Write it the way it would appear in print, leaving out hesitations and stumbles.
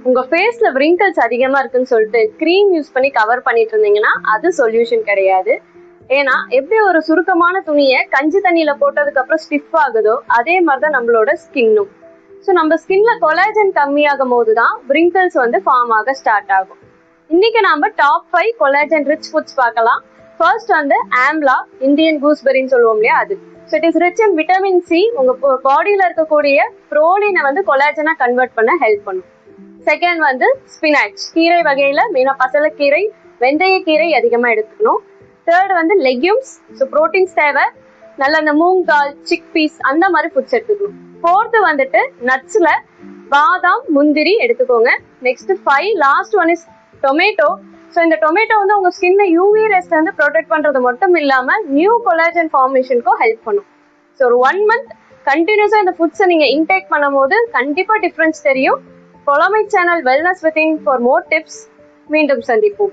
உங்க ஃபேஸ்ல wrinkles அதிகமா இருக்குன்னு சொல்லிட்டு க்ரீம் யூஸ் பண்ணி கவர் பண்ணிட்டு இருந்தீங்கன்னா அது சொல்யூஷன் கிடையாது. ஏன்னா எப்படி ஒரு சுருக்கமான துணியை கஞ்சி தண்ணியில போட்டதுக்கு அப்புறம் ஸ்டிஃப் ஆகுதோ அதே மாதிரிதான் நம்மளோட ஸ்கின்னும். ஸோ நம்ம ஸ்கின்ல கொலாஜன் கம்மியாகும் போதுதான் wrinkles வந்து ஃபார்ம் ஆக ஸ்டார்ட் ஆகும். இன்னைக்கு நாம டாப் 5 கொலாஜன் ரிச் ஃபுட்ஸ் பார்க்கலாம். ஃபர்ஸ்ட் வந்து ஆம்லா, இந்தியன் கூஸ்பெரின்னு சொல்லுவோம் இல்லையா அது. So it is rich in vitamin C. உங்க பாடியில இருக்கக்கூடிய புரோட்டீனை வந்து கொலாஜனா கன்வெர்ட் பண்ண ஹெல்ப் பண்ணும். செகண்ட் வந்து ஸ்பினாச், கீரை வகையில மெயினா பசலக்கீரை, வெந்தயக்கீரை அதிகமா எடுத்துக்கணும். தேர்ட் வந்து லெக்யூம்ஸ், ஸோ ப்ரோட்டீன்ஸ் தேவை, நல்ல இந்த மூங் தால், சிக் பீஸ் அந்த மாதிரி ஃபுட்ஸ் எடுத்துக்கணும். ஃபோர்த்து வந்துட்டு நட்ஸ்ல பாதாம், முந்திரி எடுத்துக்கோங்க. Next 5 last one is tomato. So இந்த டொமேட்டோ வந்து உங்க ஸ்கின்னை யூவி ரேஸ்ல வந்து ப்ரொடெக்ட் பண்றது மட்டும் இல்லாம நியூ கொலாஜன் ஃபார்மேஷனுக்கும் ஹெல்ப் பண்ணும். ஸோ ஒரு 1 month கண்டினியூஸா இந்த ஃபுட்ஸை நீங்க இன்டேக் பண்ணும் போது கண்டிப்பா டிஃபரன்ஸ் தெரியும். Follow my channel Wellness Within for more tips. மீண்டும் சந்திப்போம்.